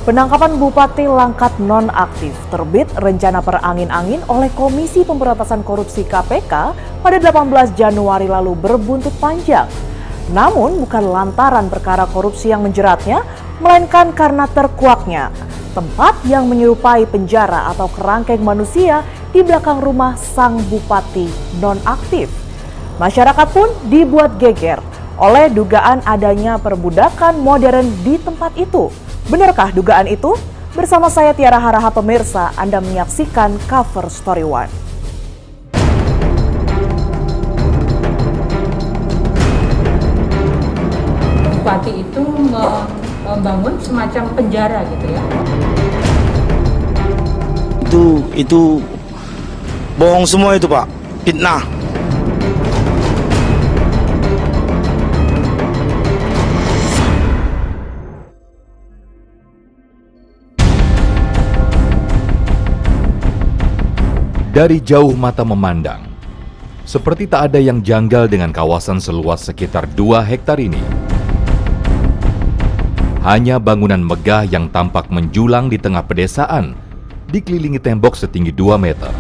Penangkapan Bupati Langkat nonaktif terbit rencana perangin-angin oleh Komisi Pemberantasan Korupsi KPK pada 18 Januari lalu berbuntut panjang. Namun bukan lantaran perkara korupsi yang menjeratnya, melainkan karena terkuaknya tempat yang menyerupai penjara atau kerangkeng manusia di belakang rumah sang bupati nonaktif. Masyarakat pun dibuat geger oleh dugaan adanya perbudakan modern di tempat itu. Benarkah dugaan itu? Bersama saya Tiara Haraha pemirsa, Anda menyaksikan Cover Story One. Bupati itu membangun semacam penjara gitu ya. Itu bohong semua itu, Pak. Fitnah. Dari jauh mata memandang, seperti tak ada yang janggal dengan kawasan seluas sekitar 2 hektar ini. Hanya bangunan megah yang tampak menjulang di tengah pedesaan, dikelilingi tembok setinggi 2 meter.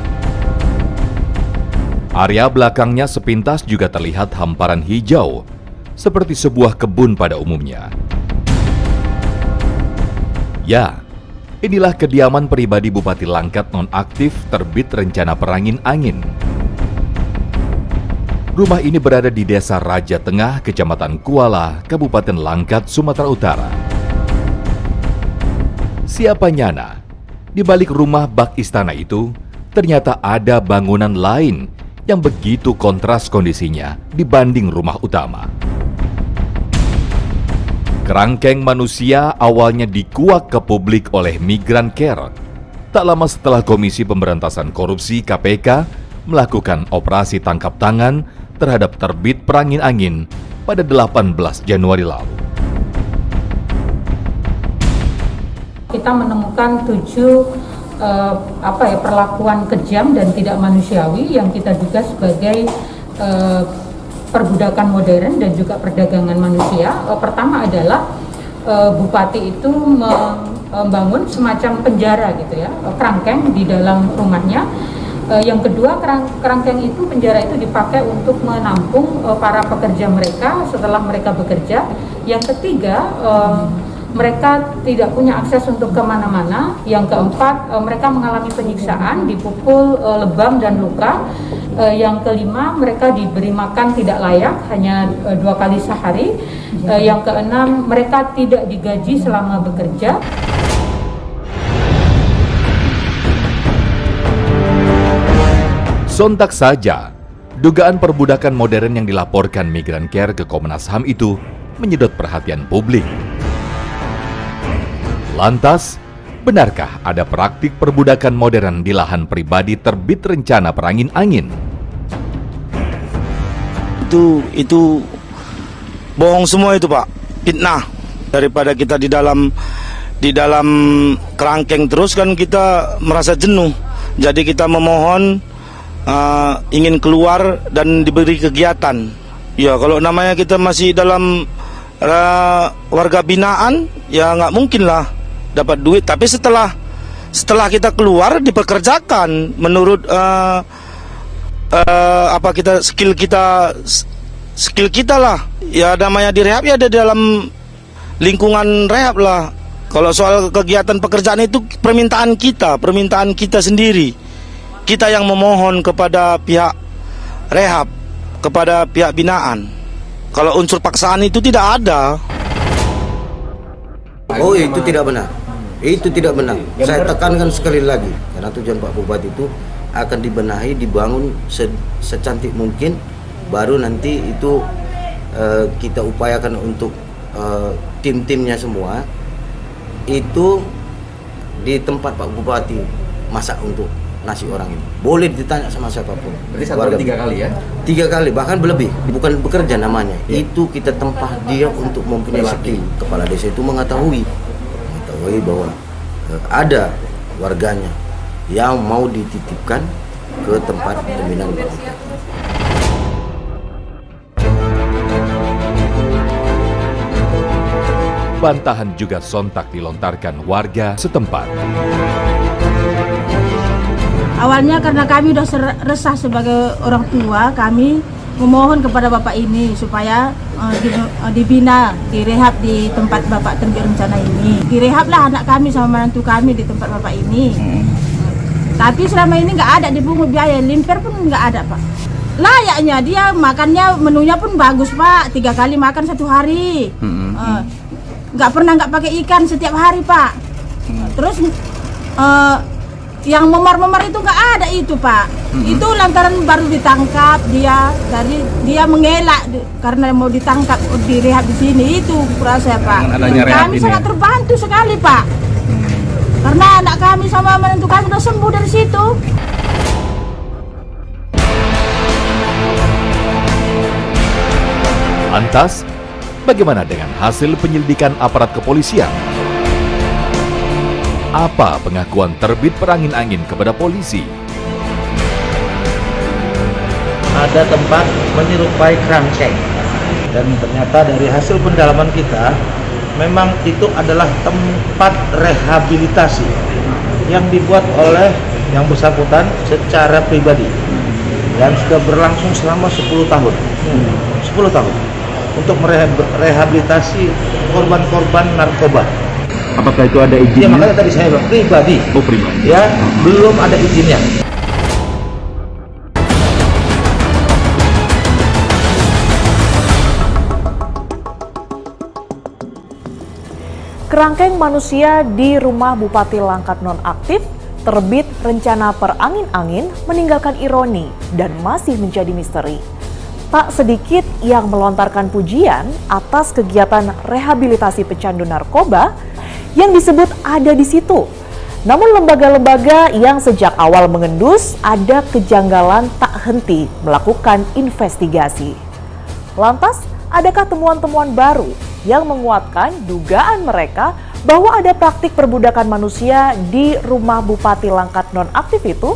Area belakangnya sepintas juga terlihat hamparan hijau, seperti sebuah kebun pada umumnya. Ya, inilah kediaman pribadi Bupati Langkat nonaktif terbit rencana perangin-angin. Rumah ini berada di Desa Raja Tengah, Kecamatan Kuala, Kabupaten Langkat, Sumatera Utara. Siapa nyana, di balik rumah bak istana itu, ternyata ada bangunan lain yang begitu kontras kondisinya dibanding rumah utama. Kerangkeng manusia awalnya dikuak ke publik oleh Migran Care. Tak lama setelah Komisi Pemberantasan Korupsi KPK melakukan operasi tangkap tangan terhadap terbit perangin-angin pada 18 Januari lalu. Kita menemukan 7 perlakuan kejam dan tidak manusiawi yang kita duga sebagai perbudakan modern dan juga perdagangan manusia. Pertama adalah bupati itu membangun semacam penjara gitu ya, kerangkeng di dalam rumahnya. Yang kedua, kerangkeng itu, penjara itu dipakai untuk menampung para pekerja mereka setelah mereka bekerja. Yang ketiga, mereka tidak punya akses untuk kemana-mana. Yang keempat, mereka mengalami penyiksaan, dipukul, lebam dan luka. Yang kelima, mereka diberi makan tidak layak, hanya 2 kali sehari. Yang keenam, mereka tidak digaji selama bekerja. Sontak saja, dugaan perbudakan modern yang dilaporkan Migran Care ke Komnas HAM itu menyedot perhatian publik. Lantas, benarkah ada praktik perbudakan modern di lahan pribadi terbit rencana perangin-angin? Itu bohong semua itu, Pak. Fitnah. Daripada kita di dalam kerangkeng terus kan kita merasa jenuh. Jadi kita memohon ingin keluar dan diberi kegiatan. Ya, kalau namanya kita masih dalam warga binaan, ya nggak mungkin lah dapat duit. Tapi setelah kita keluar dipekerjakan menurut skill kita lah. Ya namanya di rehab ya ada dalam lingkungan rehab lah. Kalau soal kegiatan pekerjaan itu permintaan kita sendiri. Kita yang memohon kepada pihak rehab, kepada pihak binaan. Kalau unsur paksaan itu tidak ada. Oh, itu tidak benar. Itu tidak benar. Saya tekankan sekali lagi, karena tujuan Pak Bupati itu akan dibenahi, dibangun secantik mungkin, baru nanti itu kita upayakan untuk tim-timnya semua itu di tempat Pak Bupati masak untuk nasi orang ini. Boleh ditanya sama siapapun. Berarti 3 kali ya? 3 kali, bahkan berlebih. Bukan bekerja namanya. Ya. Itu kita tempah dia untuk mempunyai skill. Kepala desa itu mengetahui bahwa ada warganya yang mau dititipkan ke tempat pembinaan Pak Bupati. Bantahan juga sontak dilontarkan warga setempat. Awalnya karena kami sudah resah sebagai orang tua, kami memohon kepada Bapak ini supaya dibina, direhab di tempat Bapak terbit rencana ini. Direhablah anak kami sama menantu kami di tempat Bapak ini. Tapi selama ini nggak ada dipungut biaya, limper pun nggak ada, Pak. Layaknya dia makannya, menunya pun bagus, Pak. 3 kali makan 1 hari. Nggak pernah nggak pakai ikan setiap hari, Pak. Terus yang memar-memar itu nggak ada itu, Pak. Itu lantaran baru ditangkap dia mengelak karena mau ditangkap direhab di sini. Itu kurasa, Pak. Kami sangat terbantu sekali, Pak. Karena anak kami sama menantu kami sudah sembuh dari situ. Lantas, bagaimana dengan hasil penyelidikan aparat kepolisian? Apa pengakuan terbit perangin-angin kepada polisi? Ada tempat menyerupai kerangkeng, dan ternyata dari hasil pendalaman kita memang itu adalah tempat rehabilitasi yang dibuat oleh yang bersangkutan secara pribadi dan sudah berlangsung selama 10 tahun. 10 tahun untuk merehabilitasi korban-korban narkoba. Apakah itu ada izinnya? Ya, makanya tadi saya bilang pribadi. Oh, pribadi. Ya, belum ada izinnya. Kerangkeng manusia di rumah Bupati Langkat nonaktif terbit rencana perangin-angin meninggalkan ironi dan masih menjadi misteri. Tak sedikit yang melontarkan pujian atas kegiatan rehabilitasi pecandu narkoba yang disebut ada di situ. Namun lembaga-lembaga yang sejak awal mengendus ada kejanggalan tak henti melakukan investigasi. Lantas, adakah temuan-temuan baru yang menguatkan dugaan mereka bahwa ada praktik perbudakan manusia di rumah Bupati Langkat nonaktif itu?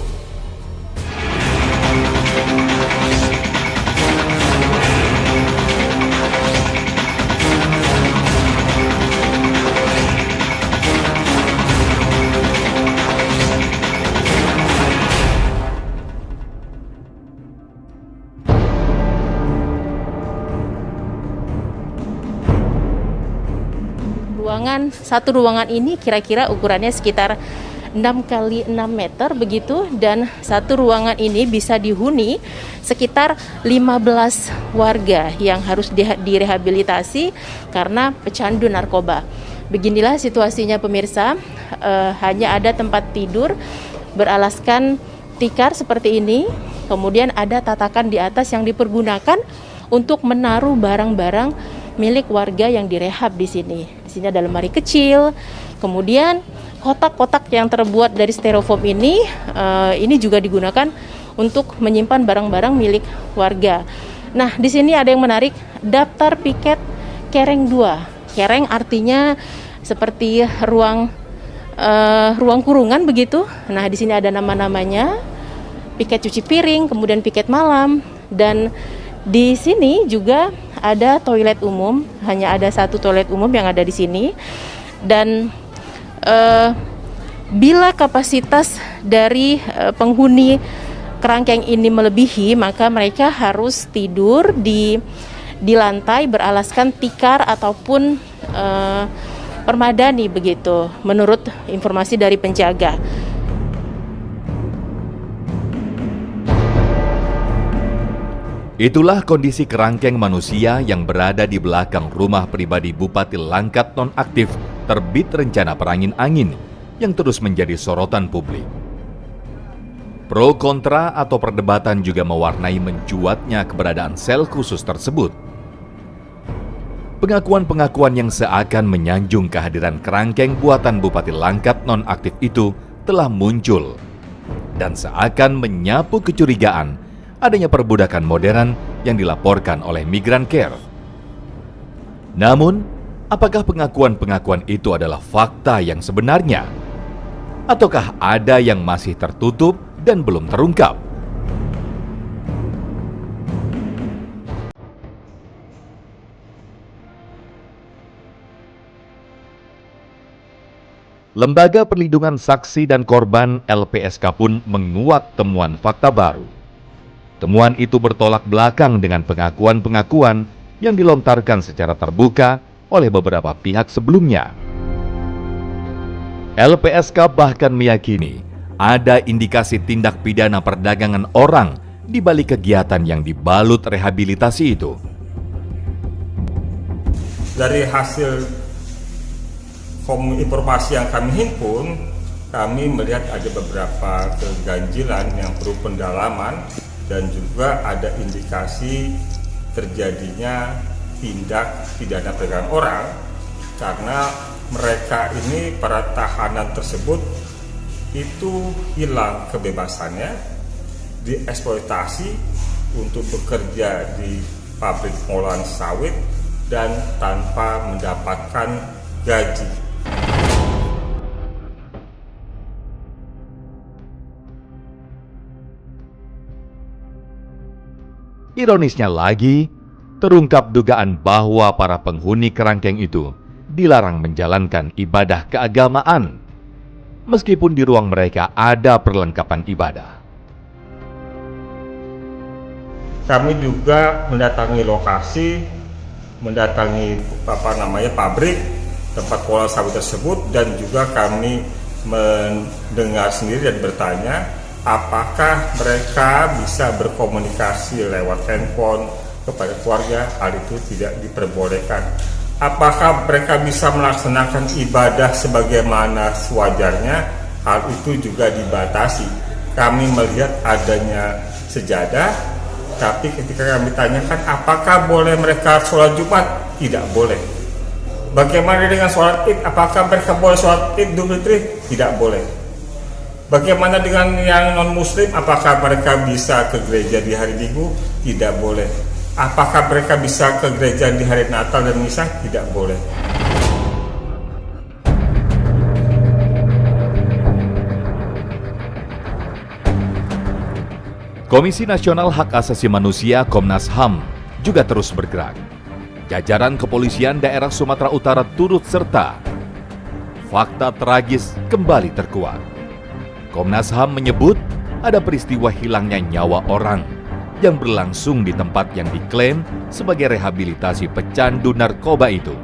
Satu ruangan ini kira-kira ukurannya sekitar 6 kali 6 meter begitu, dan satu ruangan ini bisa dihuni sekitar 15 warga yang harus direhabilitasi karena pecandu narkoba. Beginilah situasinya pemirsa, hanya ada tempat tidur beralaskan tikar seperti ini, kemudian ada tatakan di atas yang dipergunakan untuk menaruh barang-barang milik warga yang direhab di sini. Di sini ada lemari kecil, kemudian kotak-kotak yang terbuat dari styrofoam ini juga digunakan untuk menyimpan barang-barang milik warga. Nah, di sini ada yang menarik, daftar piket kereng 2. Kereng artinya seperti ruang kurungan begitu. Nah, di sini ada nama-namanya, piket cuci piring, kemudian piket malam, dan di sini juga ada toilet umum, hanya ada satu toilet umum yang ada di sini. Dan bila kapasitas dari penghuni kerangkeng ini melebihi, maka mereka harus tidur di lantai beralaskan tikar ataupun permadani begitu, menurut informasi dari penjaga. Itulah kondisi kerangkeng manusia yang berada di belakang rumah pribadi Bupati Langkat nonaktif terbit rencana perangin-angin yang terus menjadi sorotan publik. Pro kontra atau perdebatan juga mewarnai mencuatnya keberadaan sel khusus tersebut. Pengakuan-pengakuan yang seakan menyanjung kehadiran kerangkeng buatan Bupati Langkat nonaktif itu telah muncul dan seakan menyapu kecurigaan adanya perbudakan modern yang dilaporkan oleh Migran Care. Namun, apakah pengakuan-pengakuan itu adalah fakta yang sebenarnya? Ataukah ada yang masih tertutup dan belum terungkap? Lembaga Perlindungan Saksi dan Korban LPSK pun menguak temuan fakta baru. Temuan itu bertolak belakang dengan pengakuan-pengakuan yang dilontarkan secara terbuka oleh beberapa pihak sebelumnya. LPSK bahkan meyakini ada indikasi tindak pidana perdagangan orang di balik kegiatan yang dibalut rehabilitasi itu. Dari hasil informasi yang kami himpun, kami melihat ada beberapa keganjilan yang perlu pendalaman dan juga ada indikasi terjadinya tindak pidana perdagangan orang karena mereka ini, para tahanan tersebut itu hilang kebebasannya, dieksploitasi untuk bekerja di pabrik pengolahan sawit dan tanpa mendapatkan gaji. Ironisnya lagi, terungkap dugaan bahwa para penghuni kerangkeng itu dilarang menjalankan ibadah keagamaan, meskipun di ruang mereka ada perlengkapan ibadah. Kami juga mendatangi lokasi, mendatangi pabrik tempat pengolahan sawit tersebut, dan juga kami mendengar sendiri dan bertanya apakah mereka bisa berkomunikasi lewat handphone kepada keluarga. Hal itu tidak diperbolehkan. Apakah mereka bisa melaksanakan ibadah sebagaimana sewajarnya? Hal itu juga dibatasi. Kami melihat adanya sejadah, tapi ketika kami tanyakan apakah boleh mereka sholat Jumat? Tidak boleh. Bagaimana dengan sholat Id? Apakah mereka boleh sholat Id Idul Fitri? Tidak boleh. Bagaimana dengan yang non-muslim? Apakah mereka bisa ke gereja di hari Minggu? Tidak boleh. Apakah mereka bisa ke gereja di hari Natal dan Misa? Tidak boleh. Komisi Nasional Hak Asasi Manusia Komnas HAM juga terus bergerak. Jajaran kepolisian daerah Sumatera Utara turut serta. Fakta tragis kembali terkuak. Komnas HAM menyebut ada peristiwa hilangnya nyawa orang yang berlangsung di tempat yang diklaim sebagai rehabilitasi pecandu narkoba itu.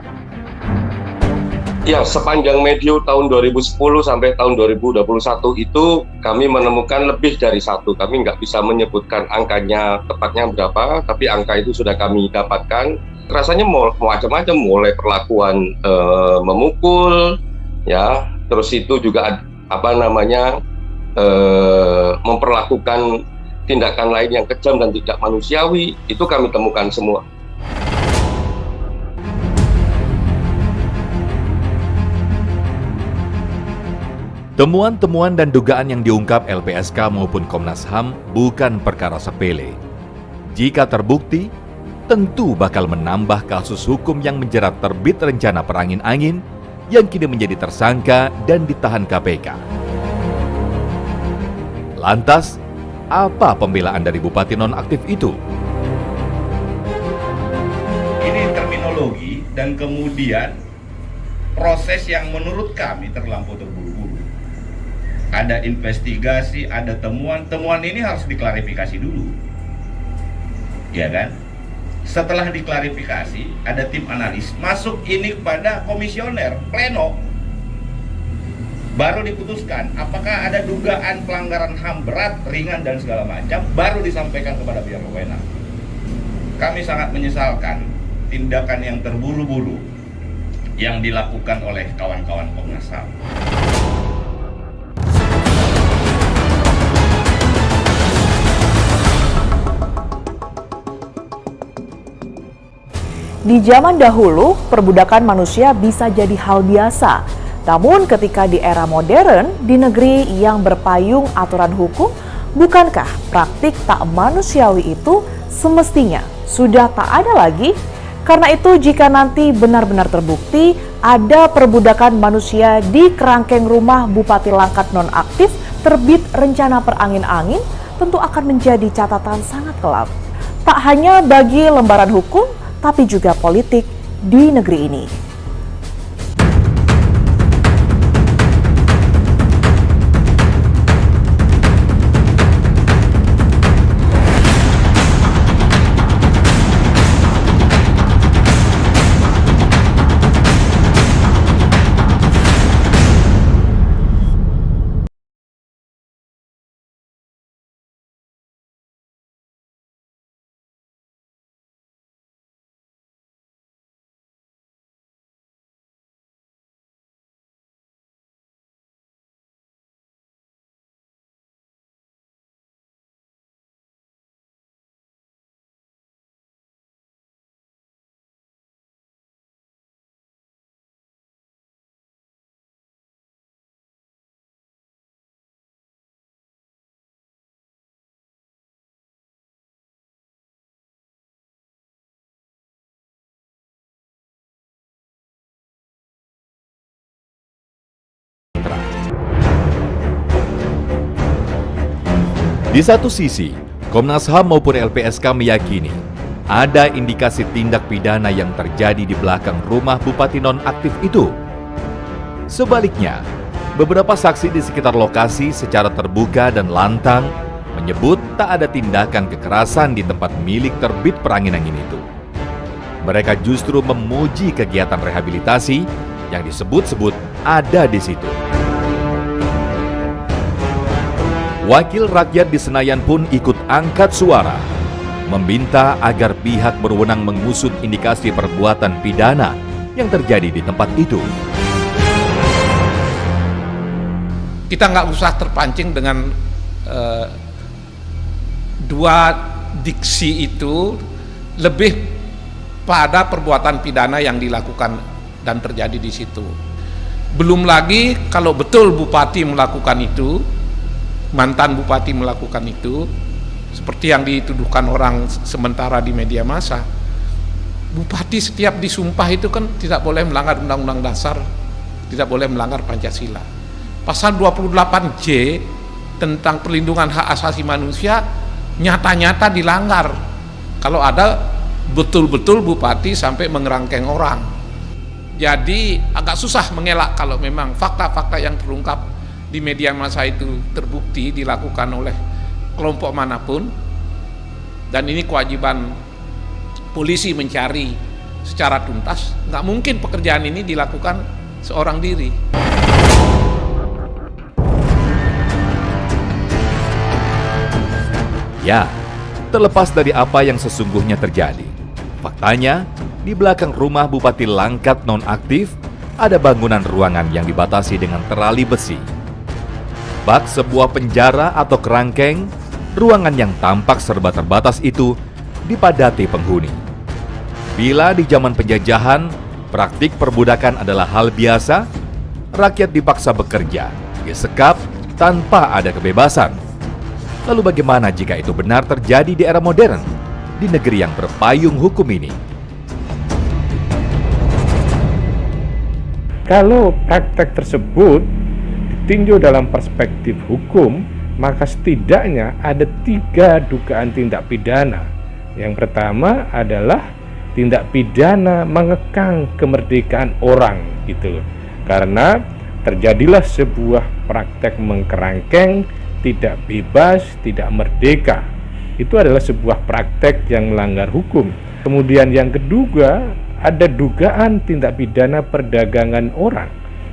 Ya, sepanjang medio tahun 2010 sampai tahun 2021 itu kami menemukan lebih dari satu. Kami nggak bisa menyebutkan angkanya tepatnya berapa, tapi angka itu sudah kami dapatkan. Rasanya macam-macam, mulai perlakuan memukul, ya, terus itu juga memperlakukan tindakan lain yang kejam dan tidak manusiawi, itu kami temukan semua. Temuan-temuan dan dugaan yang diungkap LPSK maupun Komnas HAM bukan perkara sepele. Jika terbukti, tentu bakal menambah kasus hukum yang menjerat terbit rencana perangin-angin yang kini menjadi tersangka dan ditahan KPK. Lantas, apa pembelaan dari Bupati nonaktif itu? Ini terminologi dan kemudian proses yang menurut kami terlampau terburu-buru. Ada investigasi, ada temuan ini harus diklarifikasi dulu. Ya kan? Setelah diklarifikasi, ada tim analis, masuk ini kepada komisioner, pleno. Baru diputuskan apakah ada dugaan pelanggaran HAM berat, ringan, dan segala macam, baru disampaikan kepada pihak berwenang. Kami sangat menyesalkan tindakan yang terburu-buru yang dilakukan oleh kawan-kawan Komnas HAM. Di zaman dahulu, perbudakan manusia bisa jadi hal biasa. Namun ketika di era modern, di negeri yang berpayung aturan hukum, bukankah praktik tak manusiawi itu semestinya sudah tak ada lagi? Karena itu jika nanti benar-benar terbukti ada perbudakan manusia di kerangkeng rumah Bupati Langkat nonaktif terbit rencana perangin-angin, tentu akan menjadi catatan sangat kelam. Tak hanya bagi lembaran hukum, tapi juga politik di negeri ini. kontra. Di satu sisi, Komnas HAM maupun LPSK meyakini ada indikasi tindak pidana yang terjadi di belakang rumah bupati nonaktif itu. Sebaliknya, beberapa saksi di sekitar lokasi secara terbuka dan lantang menyebut tak ada tindakan kekerasan di tempat milik terbit perangin-angin itu. Mereka justru memuji kegiatan rehabilitasi yang disebut-sebut ada di situ. Wakil rakyat di Senayan pun ikut angkat suara, meminta agar pihak berwenang mengusut indikasi perbuatan pidana yang terjadi di tempat itu. Kita nggak usah terpancing dengan dua diksi itu, lebih pada perbuatan pidana yang dilakukan dan terjadi di situ. Belum lagi kalau betul bupati melakukan itu, mantan bupati melakukan itu, seperti yang dituduhkan orang sementara di media massa, bupati setiap disumpah itu kan tidak boleh melanggar Undang-Undang Dasar, tidak boleh melanggar Pancasila. Pasal 28J tentang perlindungan hak asasi manusia nyata-nyata dilanggar kalau ada betul-betul bupati sampai mengerangkeng orang. Jadi agak susah mengelak kalau memang fakta-fakta yang terungkap di media massa itu terbukti dilakukan oleh kelompok manapun, dan ini kewajiban polisi mencari secara tuntas. Nggak mungkin pekerjaan ini dilakukan seorang diri. Ya, terlepas dari apa yang sesungguhnya terjadi, faktanya di belakang rumah Bupati Langkat nonaktif ada bangunan ruangan yang dibatasi dengan terali besi. Bak sebuah penjara atau kerangkeng, ruangan yang tampak serba terbatas itu dipadati penghuni. Bila di zaman penjajahan, praktik perbudakan adalah hal biasa, rakyat dipaksa bekerja, disekap tanpa ada kebebasan. Lalu bagaimana jika itu benar terjadi di era modern, di negeri yang berpayung hukum ini? Kalau praktek tersebut ditinjau dalam perspektif hukum, maka setidaknya ada 3 dugaan tindak pidana. Yang pertama adalah tindak pidana mengekang kemerdekaan orang, gitu. Karena terjadilah sebuah praktek mengkerangkeng, tidak bebas, tidak merdeka. Itu adalah sebuah praktek yang melanggar hukum. Kemudian yang kedua, ada dugaan tindak pidana perdagangan orang.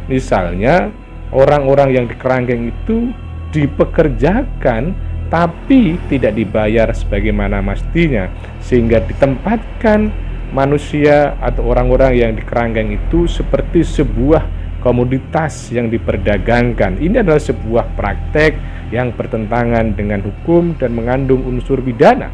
Misalnya, orang-orang yang dikerangkeng itu dipekerjakan tapi tidak dibayar sebagaimana mestinya, sehingga ditempatkan manusia atau orang-orang yang dikerangkeng itu seperti sebuah komoditas yang diperdagangkan. Ini adalah sebuah praktek yang bertentangan dengan hukum dan mengandung unsur pidana.